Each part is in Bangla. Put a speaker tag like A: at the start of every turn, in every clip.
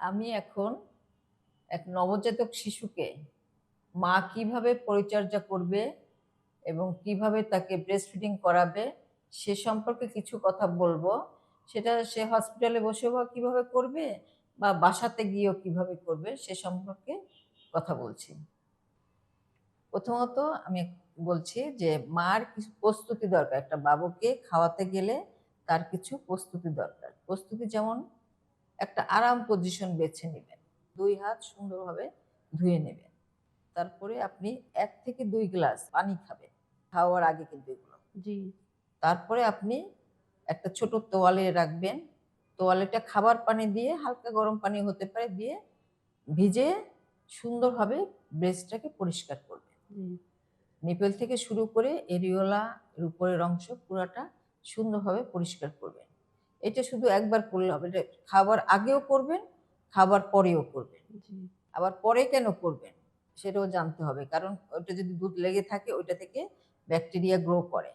A: আমি এখন এক নবজাতক শিশুকে মা কিভাবে পরিচর্যা করবে এবং কিভাবে তাকে ব্রেস্ট ফিডিং করাবে সে সম্পর্কে কিছু কথা বলবো। সেটা সে হসপিটালে বসেও বা কিভাবে করবে বা বাসাতে গিয়েও কিভাবে করবে সে সম্পর্কে কথা বলছি। প্রথমত আমি বলছি যে মার কিছু প্রস্তুতি দরকার। একটা বাবুকে খাওয়াতে গেলে তার কিছু প্রস্তুতি দরকার। প্রস্তুতি যেমন একটা আরাম পজিশন বেছে নেবেন। ২ হাত সুন্দরভাবে ধুয়ে নেবেন। তারপরে আপনি ১ থেকে ২ গ্লাস পানি খাবেন। খাওয়ার আগে কিন্তু এগুলো।
B: জি।
A: তারপরে আপনি একটা ছোট তোয়ালে রাখবেন। তোয়ালেটা খাবার পানি দিয়ে হালকা গরম পানি হতে পারে দিয়ে ভিজিয়ে সুন্দরভাবে ব্রেস্টটাকে পরিষ্কার করবেন।
B: জি।
A: নিপেল থেকে শুরু করে এরিওলা এর উপরের অংশ পুরাটা সুন্দরভাবে পরিষ্কার করবেন। এটা শুধু একবার করলে হবে। এটা খাবার আগেও করবেন, খাবার পরেও করবেন।
B: জি।
A: আবার পরে কেন করবেন সেটাও জানতে হবে। কারণ ওইটা যদি দুধ লেগে থাকে ওইটা থেকে ব্যাকটেরিয়া গ্রো করে।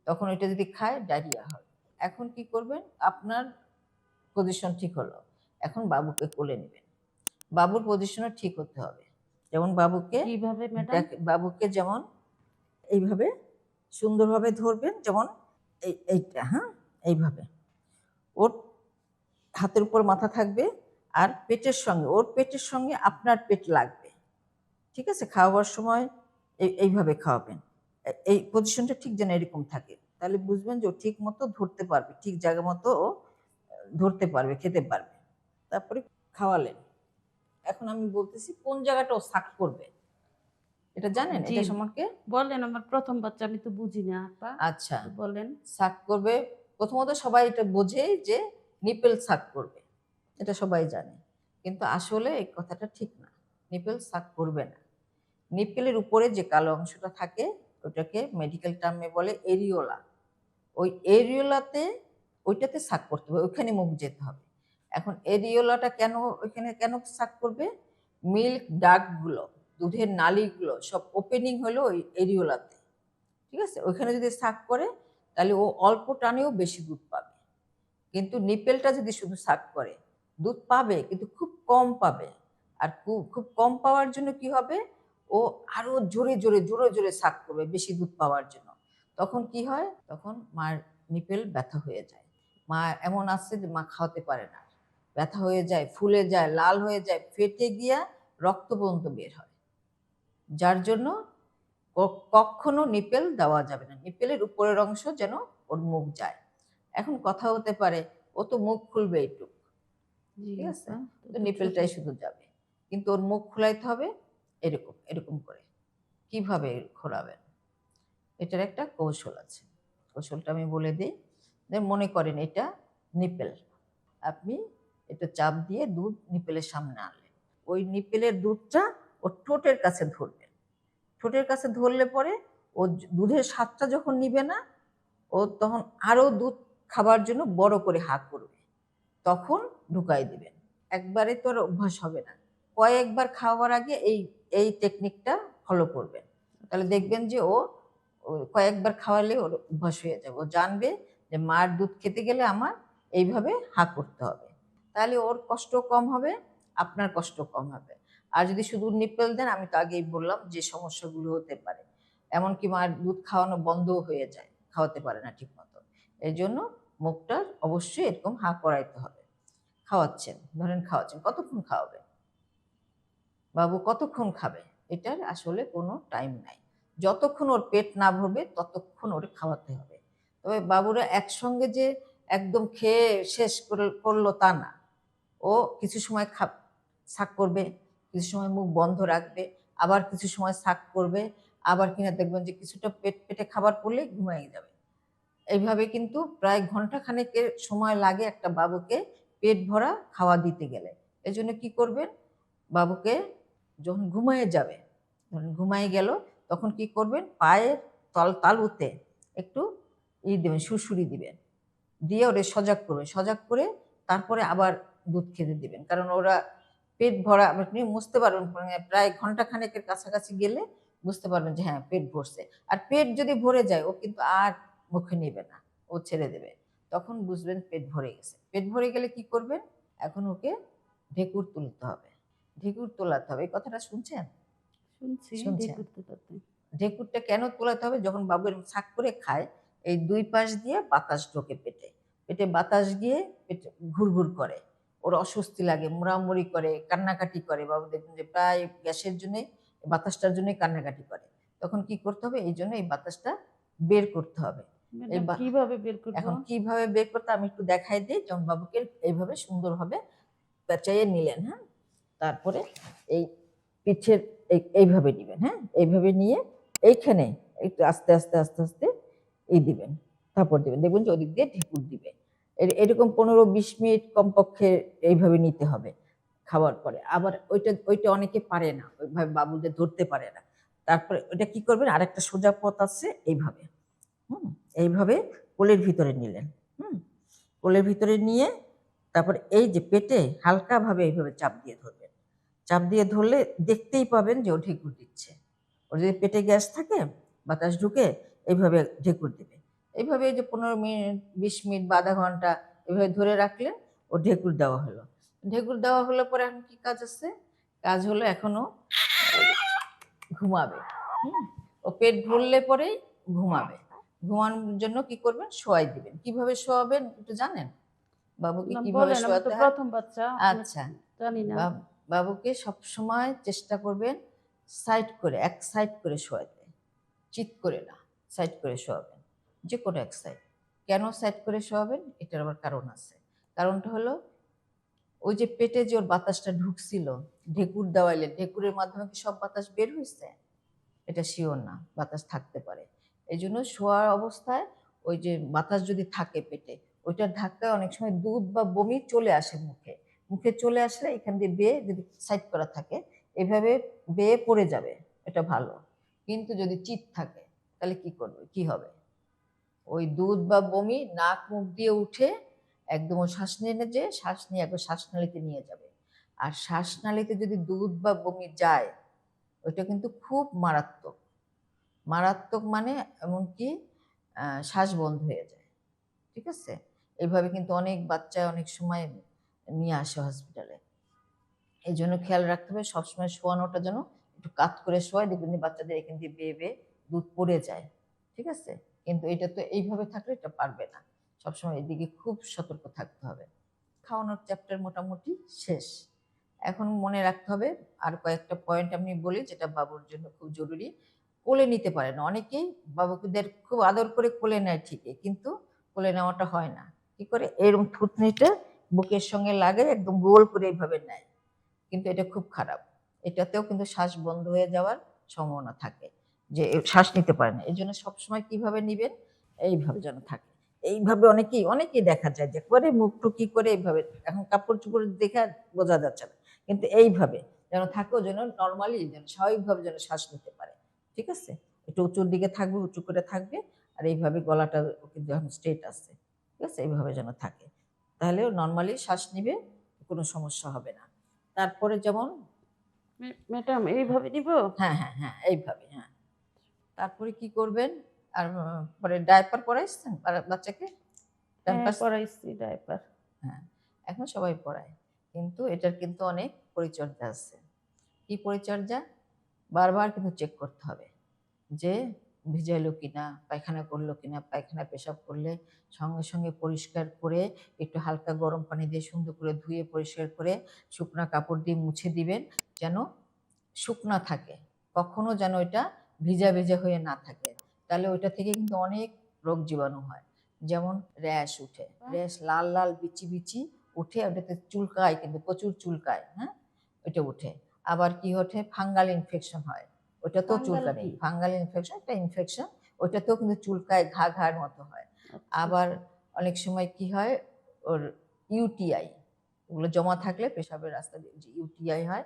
A: তখন ওইটা যদি খায় ডায়রিয়া হয়। এখন কি করবেন? আপনার পজিশন ঠিক হলো। এখন বাবুকে কোলে নিবেন। বাবুর পজিশনও ঠিক হতে হবে। যেমন
B: কিভাবে ম্যাডাম?
A: বাবুকে যেমন এইভাবে সুন্দরভাবে ধরবেন, যেমন এইটা, হ্যাঁ? এইভাবে। ওর হাতের উপর মাথা থাকবে আর ওর পেটের সঙ্গে আপনার পেট লাগবে। ঠিক আছে? খাওয়াবার সময় এইভাবে খাওয়াবেন। এই পজিশনটা ঠিক যেন এরকম থাকে। তাহলে বুঝবেন যে ও ঠিক মতো ধরতে পারবে। ঠিক জায়গা মতো ও ধরতে পারবে, খেতে পারবে। তারপরে খাওয়ালেন। এখন আমি বলতেছি কোন জায়গাটা ও সাক করবে। এটা জানেন
B: জি।
A: এটা সম্পর্কে?
B: বলেন, আমার প্রথম বাচ্চা, আমি তো বুঝি না আপা।
A: আচ্ছা।
B: তো বলেন।
A: সাক করবে, প্রথমত সবাই এটা বোঝে যে নিপেল সাক করবে। এটা সবাই জানে। কিন্তু আসলে এই কথাটা ঠিক না। নিপেল সাক করবে না। নিপেলের উপরে যে কালো অংশটা থাকে ওটাকে মেডিকেল টার্মে বলে এরিওলা। ওই এরিওলাতে ওইটাতে সাক করতে হবে, ওইখানে মুখ যেতে হবে। এখন এরিওলাটা ওইখানে কেন সাক করবে? মিল্ক ডাক্টগুলো, দুধের নালীগুলো সব ওপেনিং হলো ওই এরিওলাতে। ঠিক আছে? ওইখানে যদি সাক করে তাহলে ও অল্প টানেও বেশি দুধ পাবে। কিন্তু নিপেলটা যদি শুধু সাক করে দুধ পাবে কিন্তু খুব কম পাবে। আর খুব কম পাওয়ার জন্য কি হবে? ও আরো জোরে সাক করবে বেশি দুধ পাওয়ার জন্য। তখন কি হয়? তখন মার নিপেল ব্যথা হয়ে যায়। মা এমন আছে যে মা খাওয়াতে পারে না। ব্যথা হয়ে যায়, ফুলে যায়, লাল হয়ে যায়, ফেটে গিয়া রক্ত পর্যন্ত বের হয়। যার জন্য কখনো নিপেল দেওয়া যাবে না। নিপেলের উপরের অংশ যেন ওর মুখ যায়। এখন কথা হতে পারে ও তো মুখ খুলবে এইটুক।
B: জি
A: ঠিক আছে?
B: আপা।
A: তো
B: তো ছোট।
A: নিপেলটাই শুধু যাবে। কিন্তু ওর মুখ খোলাইতে হবে এরকম করে। কিভাবে খোলাবেন? এটার একটা কৌশল আছে। কৌশলটা আমি বলে দেই। যে মনে করেন এটা নিপেল। আপনি এটা চাপ দিয়ে দুধ নিপেলের সামনে আনলেন। ওই নিপেলের দুধটা ওর ঠোঁটের কাছে ধরবেন। ঠোঁটের কাছে ধরলে পরে ও দুধের স্বাদটা যখন নিবে না, ও তখন আরো দুধ খাবার জন্য বড় করে হা করবে। তখন ঢুকাই দিবেন। একবারে তো আর অভ্যাস হবে না। কয়েকবার খাওয়ার আগে এই টেকনিকটা ফলো করবেন। তাহলে দেখবেন যে ও কয়েকবার খাওয়ালে ওর অভ্যাস হয়ে যাবে। ও জানবে যে মার দুধ খেতে গেলে আমার এইভাবে হা করতে হবে। তাহলে ওর কষ্ট কম হবে, আপনার কষ্ট কম হবে। আর যদি শুধু নিপেল দেন, আমি তো আগেই বললাম যে সমস্যাগুলো হতে পারে। এমনকি মার দুধ খাওয়ানো বন্ধও হয়ে যায়, খাওয়াতে পারে না ঠিক মতো। এই জন্য মুখটা অবশ্যই এরকম হা করাইতে হবে। খাওয়াচ্ছেন, ধরেন খাওয়াচ্ছেন, কতক্ষণ খাওয়াবেন? বাবু কতক্ষণ খাবে? এটার আসলে কোনো টাইম নাই। যতক্ষণ ওর পেট না ভরবে ততক্ষণ ওরে খাওয়াতে হবে। তবে বাবুরা একসঙ্গে যে একদম খেয়ে শেষ করলো তা না। ও কিছু সময় ছাক করবে, কিছু সময় মুখ বন্ধ রাখবে, আবার কিছু সময় ছাক করবে, আবার কিনা দেখবেন যে কিছুটা পেটে খাবার পড়লেই ঘুমায়ে যাবে। এইভাবে কিন্তু প্রায় ঘন্টা খানেকের সময় লাগে একটা বাবুকে পেট ভরা খাওয়া দিতে গেলে। এজন্য কি করবেন? বাবুকে যখন ঘুমায়ে যাবে, যখন ঘুমায়ে গেল তখন কি করবেন? পায়ের তালুতে একটু দিবেন, সুড়সুড়ি দিবেন। দিয়ে ওরে সজাগ করবেন। সজাগ করে তারপরে আবার দুধ খেতে দিবেন। কারণ ওরা পেট ভরা আপনি বুঝতে পারবেন, প্রায় ঘন্টা খানেকের কাছাকাছি গেলে বুঝতে পারবেন যে হ্যাঁ পেট ভরছে। আর পেট যদি ভরে যায় ও কিন্তু আর মুখে নেবে না, ও ছেড়ে দেবে। তখন বুঝবেন পেট ভরে গেছে। পেট ভরে গেলে কি করবেন? এখন ওকে ঢেকুর তুলতে হবে, ঢেকুর তোলাতে হবে। এই কথাটা শুনছেন?
B: শুনছি
A: শুনছেন?
B: ঢেকুর তুলাতে।
A: ঢেকুরটা কেন তোলাতে হবে? যখন বাবু এরকম ছাক করে খায়, এই ২ পাশ দিয়ে বাতাস ঢোকে পেটে। পেটে বাতাস গিয়ে পেটে ঘুরঘুর করে। ওর অস্বস্তি লাগে, মোড়ামুড়ি করে, কান্নাকাটি করে। বাবু দেখবেন যে প্রায় গ্যাসের জন্যে, বাতাসটার জন্যই কান্নাকাটি করে। তখন কি করতে হবে? এইজন্য এই বাতাসটা বের করতে হবে। এই
B: ম্যাডাম কিভাবে বের করব?
A: এখন কিভাবে বের করতে আমি একটু দেখাই দিই। যেমন বাবুকে এইভাবে সুন্দরভাবে পেঁচাইয়ে নিলেন, হ্যাঁ? তারপরে এই পিঠের এইভাবে নিবেন, হ্যাঁ? এইভাবে নিয়ে এইখানে একটু আস্তে আস্তে আস্তে আস্তে এই দিবেন, থাপড় দিবেন। দেখবেন যে ওদিক দিয়ে ঢেকুর দিবে। এরকম ১৫-২০ মিনিট কমপক্ষে এইভাবে নিতে হবে খাওয়ার পরে। আবার ওইটা অনেকে পারে না, ওইভাবে বাবুদের ধরতে পারে না। তারপরে ওইটা কি করবেন, আরেকটা সোজা পথ আছে, এইভাবে এইভাবে কোলের ভিতরে নিলেন। কোলের ভিতরে নিয়ে তারপরে এই যে পেটে হালকাভাবে এইভাবে চাপ দিয়ে ধরবেন। চাপ দিয়ে ধরলে দেখতেই পাবেন যে ও ঢেকুর দিচ্ছে। ওর যদি পেটে গ্যাস থাকে, বাতাস ঢুকে, এইভাবে ঢেকুর দিবে। এইভাবে এই যে ১৫ মিনিট, ২০ মিনিট বা আধা ঘন্টা এভাবে ধরে রাখলেন, ও ঢেকুর দেওয়া হলো। ঢেকুর দেওয়া হলে পরে এখন কি কাজ আছে? কাজ হলো এখনো ঘুমাবে। ও পেট ভরলে পরেই ঘুমাবে। ঘুমানোর জন্য কি করবেন? শোয়াই দিবেন। কিভাবে শোয়াবেন একটু জানেন? বাবুকে
B: না
A: কিভাবে
B: বলেন, আমি তো
A: শোয়াতে হয়?
B: প্রথম বাচ্চা,
A: আচ্ছা,
B: জানি না।
A: বাবুকে সবসময় চেষ্টা করবেন সাইড করে, এক সাইড করে শোয়াতে, চিৎ করে না, সাইড করে শোয়াবেন, যে কোনো এক সাইড। কেন সাইড করে শোয়াবেন? এটার আবার কারণ আছে। কারণটা হলো ওই যে পেটে যে ওর বাতাসটা ঢুকছিল, ঢেকুর দেওয়াইলে ঢেকুরের মাধ্যমে কি সব বাতাস বের হয়েছে? এটা শিওর না, বাতাস থাকতে পারে। এই জন্য শোয়া অবস্থায় ওই যে বাতাস যদি থাকে পেটে, ওইটার ধাক্কায় অনেক সময় দুধ বা বমি চলে আসে মুখে। মুখে চলে আসলে এখান দিয়ে বেয়ে, যদি সাইড করা থাকে, এভাবে বেয়ে পড়ে যাবে, এটা ভালো। কিন্তু যদি চিৎ থাকে তাহলে কি করবে, কি হবে? ওই দুধ বা বমি নাক মুখ দিয়ে উঠে একদম ও শ্বাস নিয়ে যে শ্বাস নিয়ে একবার শ্বাসনালীতে নিয়ে যাবে। আর শ্বাসনালীতে যদি দুধ বা বমি যায়, ওইটা কিন্তু খুব মারাত্মক। মারাত্মক মানে এমনকি শ্বাস বন্ধ হয়ে যায়। ঠিক আছে? এইভাবে কিন্তু অনেক বাচ্চা অনেক সময় নিয়ে আসে হসপিটালে। এই জন্য খেয়াল রাখতে হবে সবসময় শোয়ানোটা যেন একটু কাত করে শোয়ায়, দেখবেন যে বাচ্চাদের এখান দিয়ে বেয়ে বেয়ে দুধ পড়ে যায়। ঠিক আছে? কিন্তু এটা তো এইভাবে থাকলে এটা পারবে না। সবসময় এদিকে খুব সতর্ক থাকতে হবে। খাওয়ানোর চ্যাপ্টার মোটামুটি শেষ। এখন মনে রাখতে হবে আর কয়েকটা পয়েন্ট আমি বলি, যেটা বাবুর জন্য খুব জরুরি। কোলে নিতে পারে না অনেকেই, বাবুদের খুব আদর করে কোলে নেয় ঠিকই, কিন্তু কোলে নেওয়াটা হয় না। কি করে? এরকম থুতনিটা বুকের সঙ্গে লাগে, একদম গোল করে এইভাবে নেয়, কিন্তু এটা খুব খারাপ। এটাতেও কিন্তু শ্বাস বন্ধ হয়ে যাওয়ার সম্ভাবনা থাকে, যে শ্বাস নিতে পারে না। এই জন্য সবসময় কিভাবে নিবেন? এইভাবে যেন থাকে। এইভাবে অনেকেই দেখা যায় যে করে মুখ টুকি করে এইভাবে, এখন কাপড় চোপড় দেখে আর বোঝা যাচ্ছে না, কিন্তু এইভাবে যেন থাকে, ও যেন নর্মালি যেন স্বাভাবিকভাবে যেন শ্বাস নিতে পারে। ঠিক আছে? একটু উঁচুর দিকে থাকবে, উঁচু করে থাকবে, আর এইভাবে গলাটা কিন্তু এখন স্ট্রেট আছে। ঠিক আছে? এইভাবে যেন থাকে, তাহলে নর্মালি শ্বাস নিবে, কোনো সমস্যা হবে না। তারপরে যেমন
B: ম্যাডাম এইভাবে নিব?
A: হ্যাঁ, হ্যাঁ, হ্যাঁ, এইভাবে, হ্যাঁ। তারপরে কি করবেন? আর পরে ডায়াপার পরাইছেন বাচ্চাকে?
B: হ্যাঁ
A: প্যাম্পার্স?
B: পরাইছি ডাইপার।
A: হ্যাঁ, এখন সবাই পড়ায়। কিন্তু এটার কিন্তু অনেক পরিচর্যা আছে। কি পরিচর্যা? বারবার কিন্তু চেক করতে হবে যে ভিজাইলো কিনা, পায়খানা করলো কিনা। পায়খানা পেশাব করলে সঙ্গে সঙ্গে পরিষ্কার করে একটু হালকা গরম পানি দিয়ে সুন্দর করে ধুয়ে পরিষ্কার করে শুকনা কাপড় দিয়ে মুছে দিবেন, যেন শুকনা থাকে। কখনো যেন ওইটা ভিজা ভিজা হয়ে না থাকে। তাহলে ওইটা থেকে কিন্তু অনেক রোগ জীবাণু হয়। যেমন র্যাশ উঠে, র্যাশ লাল লাল বিচি বিচি উঠে, ওটাতে চুলকায়, কিন্তু প্রচুর চুলকায়, হ্যাঁ? ওইটা উঠে। আবার কি ওঠে? ফাঙ্গাল ইনফেকশন হয়। ওইটাতেও
B: ফাঙ্গাল
A: চুলকানি,
B: কি?
A: ফাঙ্গাল ইনফেকশন একটা ইনফেকশন, ওইটাতেও কিন্তু চুলকায়, ঘা ঘার মতো হয়।
B: আচ্ছা।
A: আবার অনেক সময় কি হয়, ওর ইউটিআই, ওগুলো জমা থাকলে পেশাবের রাস্তা দিয়ে যে ইউটিআই হয়,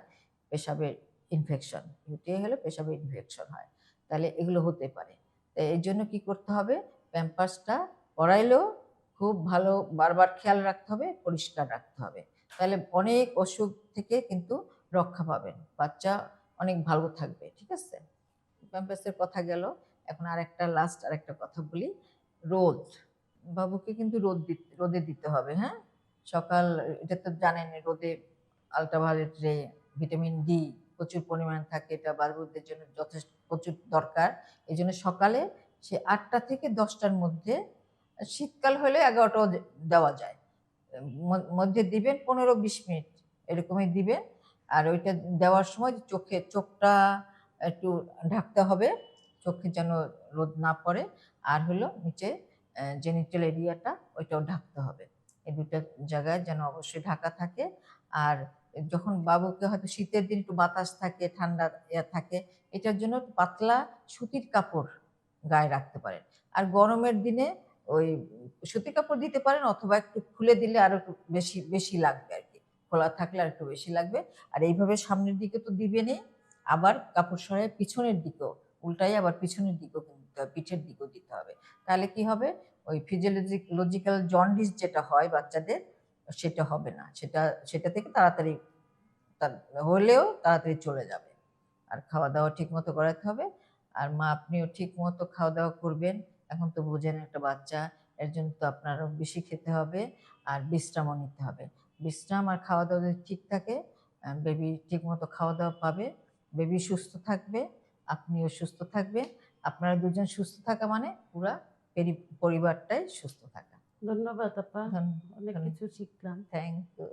A: পেশাবের ইনফেকশন। ইউটিআই হলে পেশাবের ইনফেকশন হয়। তাহলে এগুলো হতে পারে। তাই এর জন্য কি করতে হবে? প্যাম্পার্সটা পরাইলেও খুব ভালো বারবার খেয়াল রাখতে হবে, পরিষ্কার রাখতে হবে। তাহলে অনেক অসুখ থেকে কিন্তু রক্ষা পাবেন। বাচ্চা অনেক ভালো থাকবে। ঠিক আছে? প্যাম্পার্সের কথা গেল। এখন আরেকটা কথা বলি। রোদ। বাবুকে কিন্তু রোদে দিতে হবে, হ্যাঁ? সকাল, এটা তো জানেন রোদে আলট্রাভায়োলেট রে, ভিটামিন ডি প্রচুর পরিমাণে থাকে, এটা বাচ্চাদের জন্য যথেষ্ট প্রচুর দরকার। এই জন্য সকালে সে 8টা থেকে 10টার মধ্যে, শীতকাল হলে 11টাও দেওয়া যায়, মধ্যে দিবেন 15-20 মিনিট এরকমই দিবেন। আর ওইটা দেওয়ার সময় চোখটা একটু ঢাকতে হবে, চোখে যেন রোদ না পড়ে, আর হলো নিচে জেনিটাল এরিয়াটা ওইটাও ঢাকতে হবে। এই দুটো জায়গায় যেন অবশ্যই ঢাকা থাকে। আর যখন বাবুকে হয়তো শীতের দিন একটু বাতাস থাকে, ঠান্ডা থাকে, এটার জন্য পাতলা সুতির কাপড় গায়ে রাখতে পারেন। আর গরমের দিনে ওই সুতির কাপড় দিতে পারেন, অথবা একটু খুলে দিলে আরো একটু বেশি বেশি লাগবে আর কি, খোলা থাকলে আর একটু বেশি লাগবে। আর এইভাবে সামনের দিকে তো দিবেনই, আবার কাপড় সরাই পিছনের দিকেও উল্টাই, আবার পিছনের দিকেও দিতে হবে, পিঠের দিকেও দিতে হবে। তাহলে কি হবে, ওই ফিজিওলজিক্যাল জন্ডিস যেটা হয় বাচ্চাদের, সেটা হবে না, সেটা থেকে তাড়াতাড়ি হলেও তাড়াতাড়ি চলে যাবে। আর খাওয়া দাওয়া ঠিক মতো করাতে হবে। আর মা আপনিও ঠিক মতো খাওয়া দাওয়া করবেন। এখন তো বোঝেন একটা বাচ্চা, এর জন্য তো আপনারও বেশি খেতে হবে, আর বিশ্রামও নিতে হবে। বিশ্রাম আর খাওয়া দাওয়া যদি ঠিক থাকে, বেবি ঠিক মতো খাওয়া দাওয়া পাবে, বেবি সুস্থ থাকবে, আপনিও সুস্থ থাকবেন। আপনারা দুজন সুস্থ থাকা মানে পুরা পরিবারটাই সুস্থ থাকা।
B: ধন্যবাদ আপা, অনেক কিছু শিখলাম।
A: Thank you.